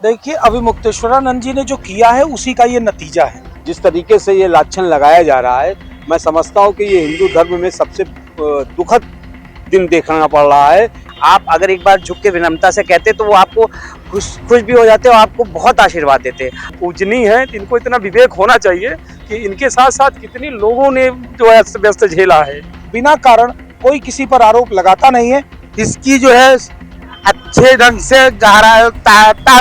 देखिए, अभी मुक्तेश्वरानंद जी ने जो किया है उसी का ये नतीजा है। जिस तरीके से ये लांछन लगाया जा रहा है, मैं समझता हूँ कि ये हिंदू धर्म में सबसे दुखद दिन देखना पड़ रहा है। आप अगर एक बार झुक के विनम्रता से कहते तो वो आपको खुश भी हो जाते और आपको बहुत आशीर्वाद देते। पूजनीय है, इनको इतना विवेक होना चाहिए कि इनके साथ साथ कितने लोगों ने जो है अस्त व्यस्त झेला है। बिना कारण कोई किसी पर आरोप लगाता नहीं है। इसकी जो है अच्छे ढंग से गहराई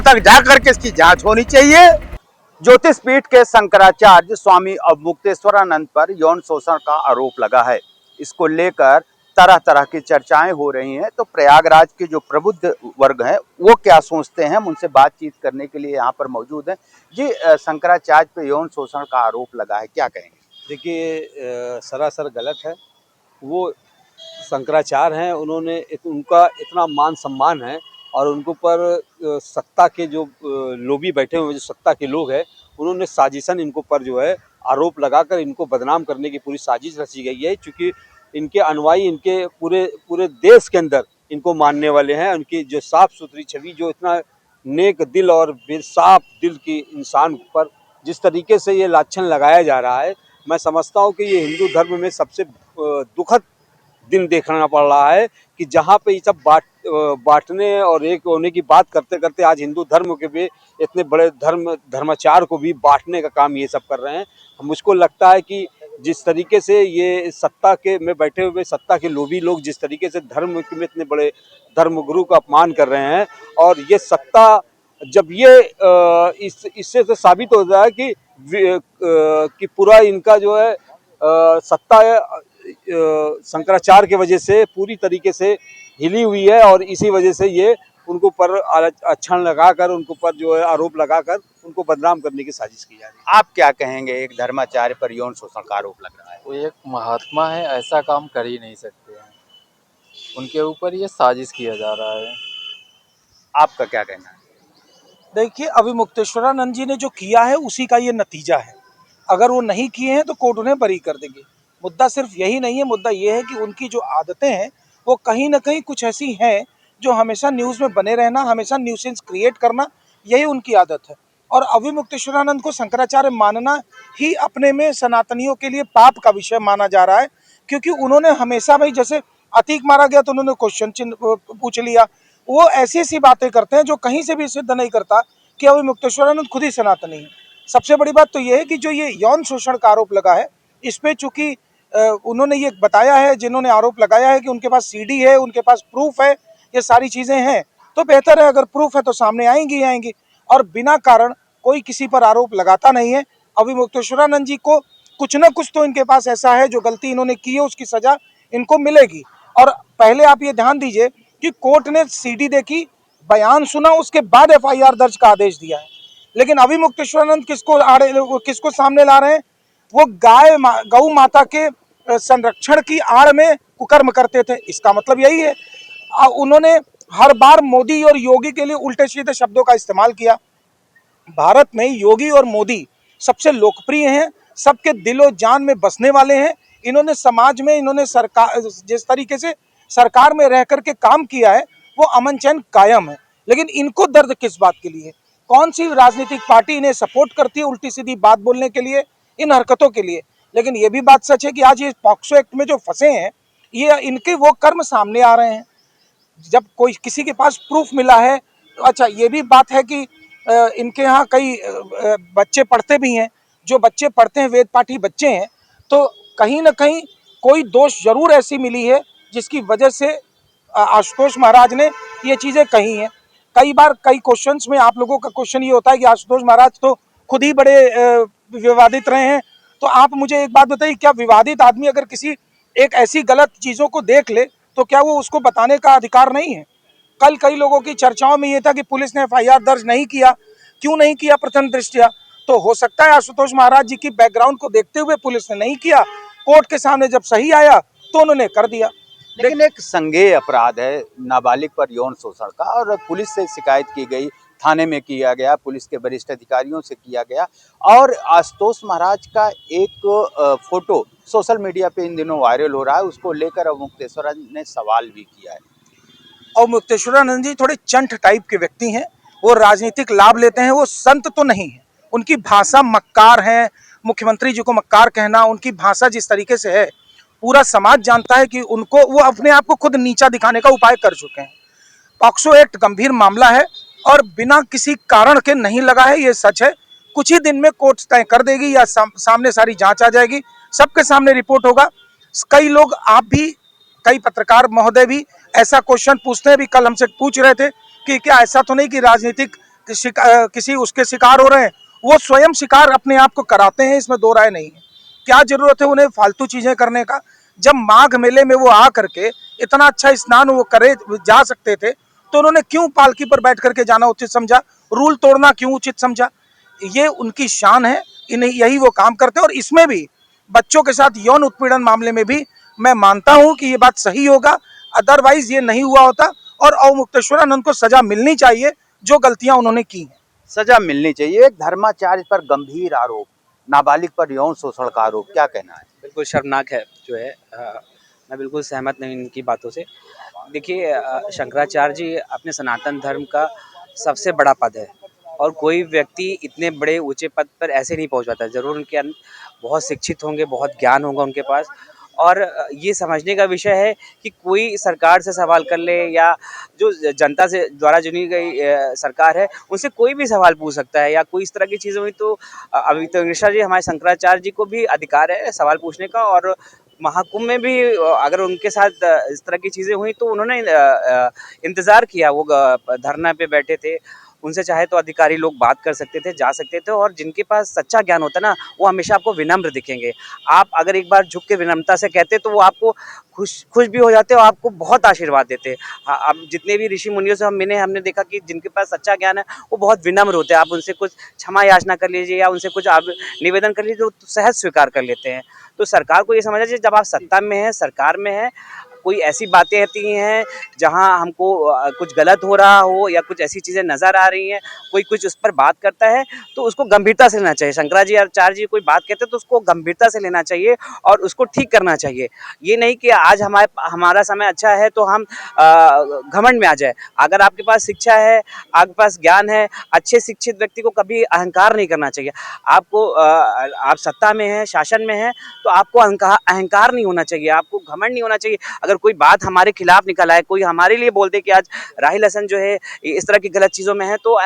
तक जा करके इसकी जांच होनी चाहिए। ज्योतिष पीठ के शंकराचार्य स्वामी अवमुक्तेश्वरानंद पर यौन शोषण का आरोप लगा है। इसको लेकर तरह तरह की चर्चाएं हो रही हैं। तो प्रयागराज के जो प्रबुद्ध वर्ग हैं वो क्या सोचते हैं, हम उनसे बातचीत करने के लिए यहाँ पर मौजूद हैं। जी, शंकराचार्य पे यौन शोषण का आरोप लगा है, क्या कहेंगे? देखिए, सरासर गलत है। वो शंकराचार्य हैं, उनका इतना मान सम्मान है और उनको पर सत्ता के जो लोभी बैठे हुए जो सत्ता के लोग हैं, उन्होंने साजिशन इनको पर जो है आरोप लगाकर इनको बदनाम करने की पूरी साजिश रची गई है। क्योंकि इनके अनुयायी इनके पूरे पूरे देश के अंदर इनको मानने वाले हैं। उनकी जो साफ सुथरी छवि, जो इतना नेक दिल और बेसाफ दिल की इंसान पर जिस तरीके से ये लांछन लगाया जा रहा है, मैं समझता हूँ कि ये हिंदू धर्म में सबसे दुखद दिन देखना पड़ रहा है कि जहाँ पे ये सब बांटने और एक होने की बात करते करते आज हिंदू धर्म के भी इतने बड़े धर्माचार को भी बांटने का काम ये सब कर रहे हैं। मुझको लगता है कि जिस तरीके से ये सत्ता के में बैठे हुए सत्ता के लोभी लोग जिस तरीके से धर्म में इतने बड़े धर्मगुरु का अपमान कर रहे हैं, और ये सत्ता जब ये इससे तो साबित हो रहा है कि पूरा इनका जो है सत्ता शंकराचार्य की वजह से पूरी तरीके से हिली हुई है, और इसी वजह से ये उनको पर अक्षण लगाकर उनको पर जो है आरोप लगाकर उनको बदनाम करने की साजिश की जा रही है। आप क्या कहेंगे? एक धर्माचार्य पर यौन शोषण का आरोप लग रहा है। वो एक महात्मा है, ऐसा काम कर ही नहीं सकते हैं। उनके ऊपर ये साजिश किया जा रहा है। आपका क्या कहना है? देखिए, अभी मुक्तेश्वरानंद जी ने जो किया है उसी का ये नतीजा है। अगर वो नहीं किए हैं तो कोर्ट उन्हें बरी कर देंगे। मुद्दा सिर्फ यही नहीं है, मुद्दा ये है कि उनकी जो आदतें हैं वो कहीं ना कहीं कुछ ऐसी हैं जो हमेशा न्यूज़ में बने रहना, हमेशा न्यूसेंस क्रिएट करना, यही उनकी आदत है। और अभी मुक्तेश्वरानंद को शंकराचार्य मानना ही अपने में सनातनियों के लिए पाप का विषय माना जा रहा है। क्योंकि उन्होंने हमेशा, भाई जैसे अतीक मारा गया तो उन्होंने क्वेश्चन चिन्ह पूछ लिया। वो ऐसी ऐसी बातें करते हैं जो कहीं से भी सिद्ध नहीं करता कि अभी मुक्तेश्वरानंद खुद ही सनातनी है। सबसे बड़ी बात तो ये है कि जो ये यौन शोषण का आरोप लगा है, इस पे चूंकि उन्होंने ये बताया है, जिन्होंने आरोप लगाया है कि उनके पास सीडी है, उनके पास प्रूफ है, ये सारी चीजें हैं, तो बेहतर है अगर प्रूफ है तो सामने आएंगी आएंगी। और बिना कारण कोई किसी पर आरोप लगाता नहीं है। अभी मुक्तेश्वरानंद जी को कुछ ना कुछ तो इनके पास ऐसा है, जो गलती इन्होंने की है उसकी सजा इनको मिलेगी। और पहले आप ये ध्यान दीजिए कि कोर्ट ने सीडी देखी, बयान सुना, उसके बाद एफआईआर दर्ज का आदेश दिया है। लेकिन अभी मुक्तेश्वरानंद किसको सामने ला रहे हैं? वो गौ माता के संरक्षण की आड़ में कुकर्म करते थे। इसका मतलब यही है। उन्होंने हर बार मोदी और योगी के लिए उल्टे सीधे शब्दों का इस्तेमाल किया। भारत में योगी और मोदी सबसे लोकप्रिय हैं, सबके दिलो जान में बसने वाले हैं। इन्होंने समाज में, इन्होंने सरकार, जिस तरीके से सरकार में रह करके काम किया है वो अमन चैन कायम है। लेकिन इनको दर्द किस बात के लिए? कौन सी राजनीतिक पार्टी इन्हें सपोर्ट करती है उल्टी सीधी बात बोलने के लिए, इन हरकतों के लिए? लेकिन ये भी बात सच है कि आज ये पॉक्सो एक्ट में जो फंसे हैं, ये इनके वो कर्म सामने आ रहे हैं। जब कोई किसी के पास प्रूफ मिला है, अच्छा ये भी बात है कि इनके यहाँ कई बच्चे पढ़ते भी हैं। जो बच्चे पढ़ते हैं, वेद पाठी बच्चे हैं, तो कहीं ना कहीं कोई दोष जरूर ऐसी मिली है जिसकी वजह से आशुतोष महाराज ने ये चीज़ें कही हैं। कई बार कई क्वेश्चंस में आप लोगों का क्वेश्चन ये होता है कि आशुतोष महाराज तो खुद ही बड़े विवादित रहे हैं। तो आप मुझे एक बात बताइए, क्या विवादित आदमी अगर किसी एक ऐसी गलत चीज़ों को देख ले तो क्या वो उसको बताने का अधिकार नहीं है? कल कई लोगों की चर्चाओं में ये था कि पुलिस ने एफआईआर दर्ज नहीं किया। क्यों नहीं किया? प्रथम दृष्टया तो हो सकता है आशुतोष महाराज जी की बैकग्राउंड को देखते हुए पुलिस ने नहीं किया। कोर्ट के सामने जब सही आया तो उन्होंने कर दिया। लेकिन एक संज्ञेय अपराध है नाबालिग पर यौन शोषण का, और पुलिस से शिकायत की गई, थाने में किया गया, पुलिस के वरिष्ठ अधिकारियों से किया गया, और आशुतोष महाराज का एक फोटो सोशल मीडिया पे इन दिनों वायरल हो रहा है। उसको लेकर अब मुक्तेश्वरानंद ने सवाल भी किया है। और मुक्तेश्वरानंद जी थोड़े चंट टाइप के व्यक्ति हैं। वो राजनीतिक लाभ लेते हैं, वो संत तो नहीं है। उनकी भाषा मक्कार है, मुख्यमंत्री जी को मक्कार कहना, उनकी भाषा जिस तरीके से है, पूरा समाज जानता है कि उनको, वो अपने आप को खुद नीचा दिखाने का उपाय कर चुके हैं। पॉक्सो एक्ट गंभीर मामला है और बिना किसी कारण के नहीं लगा है, ये सच है। कुछ ही दिन में कोर्ट तय कर देगी या सामने सारी जांच आ जाएगी, सबके सामने रिपोर्ट होगा। कई लोग, आप भी, कई पत्रकार महोदय भी ऐसा क्वेश्चन पूछते हैं, भी कल हमसे पूछ रहे थे कि क्या ऐसा तो नहीं कि राजनीतिक किसी उसके शिकार हो रहे हैं। वो स्वयं शिकार अपने आप को कराते हैं, इसमें दो राय नहीं है। क्या जरूरत है उन्हें फालतू चीजें करने का? जब माघ मेले में वो आ करके इतना अच्छा स्नान वो करे जा सकते थे, तो उन्होंने क्यों पालकी पर बैठ करके जाना उचित समझा? रूल तोड़ना क्यों उचित समझा? ये उनकी शान है, इन्हें यही वो काम करते हैं। और इसमें भी बच्चों के साथ यौन उत्पीड़न मामले में भी मैं मानता हूं कि ये बात सही होगा, अदरवाइज ये नहीं हुआ होता। और अवमुक्तेश्वरानंद को सजा मिलनी चाहिए जो गलतियां उन्होंने की हैं। सजा मिलनी चाहिए। एक धर्माचार्य पर गंभीर आरोप, नाबालिग पर यौन शोषण का आरोप, क्या कहना है? बिल्कुल शर्मनाक है जो है। मैं बिल्कुल सहमत नहीं इनकी बातों से। देखिए, शंकराचार्य जी अपने सनातन धर्म का सबसे बड़ा पद है और कोई व्यक्ति इतने बड़े ऊंचे पद पर ऐसे नहीं पहुंच पाता। ज़रूर उनके बहुत शिक्षित होंगे, बहुत ज्ञान होगा उनके पास, और ये समझने का विषय है कि कोई सरकार से सवाल कर ले या जो जनता से द्वारा चुनी गई सरकार है, उनसे कोई भी सवाल पूछ सकता है या कोई इस तरह की चीज़ें हुई तो अभी तो मिश्रा जी, हमारे शंकराचार्य जी को भी अधिकार है सवाल पूछने का। और महाकुंभ में भी अगर उनके साथ इस तरह की चीज़ें हुई तो उन्होंने इंतज़ार किया, वो धरना पे बैठे थे। उनसे चाहे तो अधिकारी लोग बात कर सकते थे, जा सकते थे, और जिनके पास सच्चा ज्ञान होता है ना, वो हमेशा आपको विनम्र दिखेंगे। आप अगर एक बार झुक के विनम्रता से कहते तो वो आपको खुश भी हो जाते और आपको बहुत आशीर्वाद देते। अब जितने भी ऋषि मुनियों से हम मिले, हमने देखा कि जिनके पास सच्चा ज्ञान है वो बहुत विनम्र होते हैं। आप उनसे कुछ क्षमा याचना कर लीजिए या उनसे कुछ आप निवेदन कर लीजिए तो सहज स्वीकार कर लेते हैं। तो सरकार को ये समझना चाहिए, जब आप सत्ता में हैं, सरकार में हैं, कोई ऐसी बातें आती हैं जहां हमको कुछ गलत हो रहा हो या कुछ ऐसी चीज़ें नज़र आ रही हैं, कोई कुछ उस पर बात करता है तो उसको गंभीरता से लेना चाहिए। शंकराचार्य जी कोई बात कहते हैं तो उसको गंभीरता से लेना चाहिए और उसको ठीक करना चाहिए। ये नहीं कि आज हमारा समय अच्छा है तो हम घमंड में आ जाए। अगर आपके पास शिक्षा है, आपके पास ज्ञान है, अच्छे शिक्षित व्यक्ति को कभी अहंकार नहीं करना चाहिए। आपको आप सत्ता में हैं, शासन में हैं, तो आपको अहंकार नहीं होना चाहिए, आपको घमंड नहीं होना चाहिए। अगर कोई बात हमारे खिलाफ निकल आए, कोई हमारे लिए बोल दे कि आज राहिल हसन जो है इस तरह की गलत चीज़ों में है, तो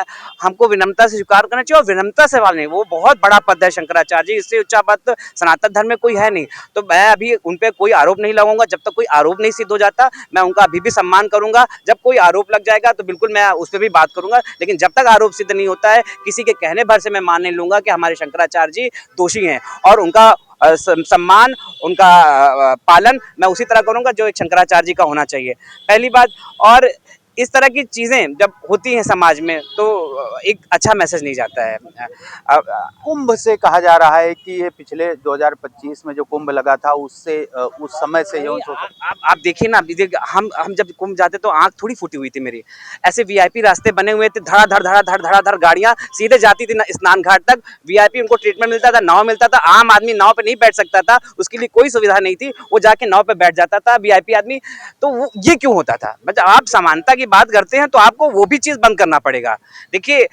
हमको विनम्रता से स्वीकार करना चाहिए। और विनम्रता से सवाल नहीं, वो बहुत बड़ा पद है शंकराचार्य जी, इससे ऊंचा पद तो सनातन धर्म में कोई है नहीं। तो मैं अभी उन पर कोई आरोप नहीं लगाऊंगा, जब तक कोई आरोप नहीं सिद्ध हो जाता मैं उनका अभी भी सम्मान करूंगा। जब कोई आरोप लग जाएगा तो बिल्कुल मैं उस पर भी बात करूंगा, लेकिन जब तक आरोप सिद्ध नहीं होता है, किसी के कहने भर से मैं मान नहीं लूंगा कि हमारे शंकराचार्य जी दोषी हैं। और उनका सम्मान, उनका पालन मैं उसी तरह करूंगा जो एक शंकराचार्य जी का होना चाहिए, पहली बात। और इस तरह की चीज़ें जब होती हैं समाज में तो एक अच्छा मैसेज नहीं जाता है। कुंभ से कहा जा रहा है कि ये पिछले 2025 में जो कुंभ लगा था उससे उस समय से यौन शोषण। आप देखिए ना, हम जब कुंभ जाते तो आंख थोड़ी फूटी हुई थी मेरी। ऐसे वीआईपी रास्ते बने हुए थे, धड़ाधड़ गाड़ियां सीधे जाती थी स्नान घाट तक। वीआईपी उनको ट्रीटमेंट मिलता था, नाव मिलता था। आम आदमी नाव पे नहीं बैठ सकता था, उसके लिए कोई सुविधा नहीं थी, वो जाके नाव पे बैठ जाता था वीआईपी आदमी। तो ये क्यों होता था? मतलब आप समानता की बात करते हैं तो आपको वो भी चीज बंद करना पड़ेगा। देखिए,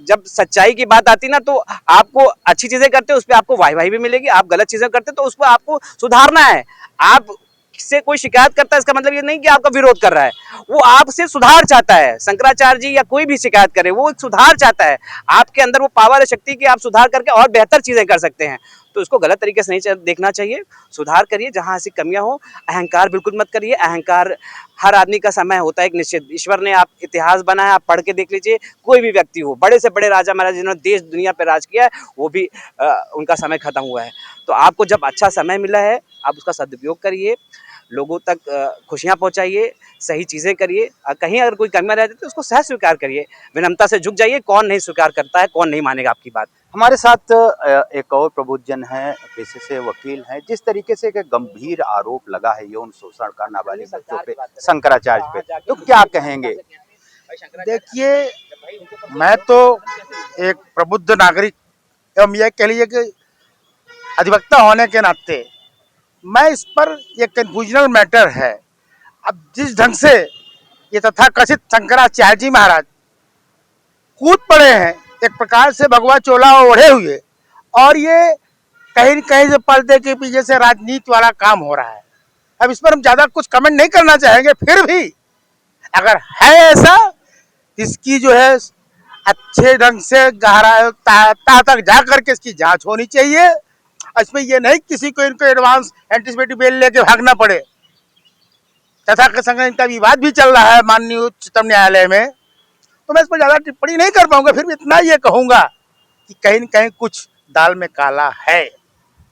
जब सच्चाई की बात आती ना तो आपको अच्छी चीजें करते हो उस पर आपको वाहवाही भी मिलेगी, आप गलत चीजें करते तो उस पर आपको सुधारना है। आप से कोई शिकायत करता है इसका मतलब ये नहीं कि आपका विरोध कर रहा है, वो आपसे सुधार चाहता है। शंकराचार्य जी या कोई भी शिकायत करे वो सुधार चाहता है। आपके अंदर वो पावर है, शक्ति की आप सुधार करके और बेहतर चीजें कर सकते हैं। तो इसको गलत तरीके से नहीं देखना चाहिए, सुधार करिए जहां ऐसी कमियां हो। अहंकार बिल्कुल मत करिए। अहंकार, हर आदमी का समय होता है एक निश्चित। ईश्वर ने आप इतिहास बनाया, आप पढ़ के देख लीजिए, कोई भी व्यक्ति हो, बड़े से बड़े राजा महाराज जिन्होंने देश दुनिया पर राज किया है, वो भी उनका समय खत्म हुआ है। तो आपको जब अच्छा समय मिला है आप उसका सदुपयोग करिए, लोगों तक खुशियाँ पहुँचाइए, सही चीज़ें करिए। कहीं अगर कोई कमियाँ रहती तो उसको सह स्वीकार करिए, विनम्रता से झुक जाइए। कौन नहीं स्वीकार करता है, कौन नहीं मानेगा आपकी बात। हमारे साथ एक और प्रबुद्धजन है, पेशे से वकील हैं। जिस तरीके से एक गंभीर आरोप लगा है यौन शोषण का नाबालिग बच्चों पे, शंकराचार्य पे, तो क्या कहेंगे? देखिए, मैं तो एक प्रबुद्ध नागरिक एवं यह कह लीजिए कि अधिवक्ता होने के नाते मैं इस पर ये कन्फ्यूजनल मैटर है। अब जिस ढंग से ये तथाकथित शंकराचार्य जी महाराज कूद पड़े हैं एक प्रकार से भगवा चोला ओढ़े हुए, और ये कहीं न कहीं से पर्दे के पीछे से राजनीति वाला काम हो रहा है। अब इस पर हम ज्यादा कुछ कमेंट नहीं करना चाहेंगे, फिर भी अगर है ऐसा, इसकी जो है अच्छे ढंग से गहरा तक जा करके इसकी जांच होनी चाहिए। इसमें ये नहीं किसी को इनको एडवांस एंटीसिपेटरी बेल लेके भागना पड़े। तथा के संग इनका विवाद भी चल रहा है माननीय उच्चतम न्यायालय में, तो मैं इस पर ज्यादा टिप्पणी नहीं कर पाऊंगा। फिर भी इतना ये कहूंगा कि कहीं न कहीं कुछ दाल में काला है।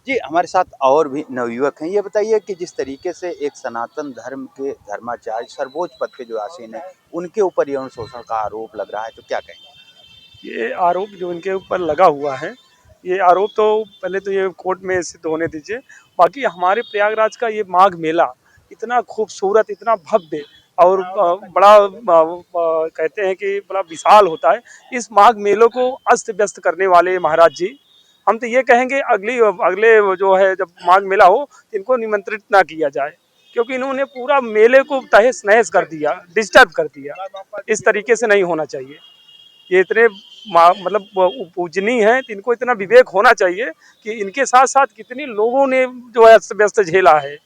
जी, हमारे साथ और भी नवयुवक हैं। ये बताइए कि जिस तरीके से एक सनातन धर्म के धर्माचार्य सर्वोच्च पद पे जो आसीन है, उनके ऊपर यौन शोषण का आरोप लग रहा है, तो क्या कहेंगे? ये आरोप जो इनके ऊपर लगा हुआ है, ये आरोप तो पहले तो ये कोर्ट में सिद्ध होने दीजिए। बाकी हमारे प्रयागराज का ये माघ मेला इतना खूबसूरत, इतना भव्य और बड़ा कहते हैं कि बड़ा विशाल होता है। इस माघ मेलों को अस्त व्यस्त करने वाले महाराज जी, हम तो ये कहेंगे अगले जो है जब माघ मेला हो, इनको निमंत्रित ना किया जाए, क्योंकि इन्होंने पूरा मेले को तहस नहस कर दिया, डिस्टर्ब कर दिया। इस तरीके से नहीं होना चाहिए। ये इतने मतलब पूजनीय हैं, तो इनको इतना विवेक होना चाहिए कि इनके साथ साथ कितने लोगों ने जो है अस्त व्यस्त झेला है,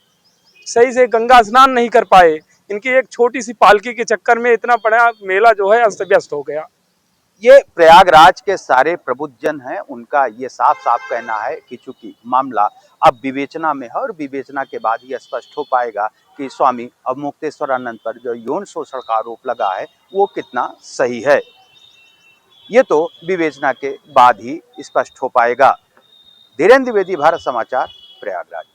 सही से गंगा स्नान नहीं कर पाए, इनकी एक छोटी सी पालकी के चक्कर में इतना बड़ा मेला जो है अस्त व्यस्त हो गया। ये प्रयागराज के सारे प्रबुद्धजन हैं, उनका ये साफ साफ कहना है कि चूंकि मामला अब विवेचना में है और विवेचना के बाद ही स्पष्ट हो पाएगा कि स्वामी अवमुक्तेश्वरानंद पर जो यौन शोषण का आरोप लगा है वो कितना सही है। ये तो विवेचना के बाद ही स्पष्ट हो पाएगा। धीरेन्द्र द्विवेदी, भारत समाचार, प्रयागराज।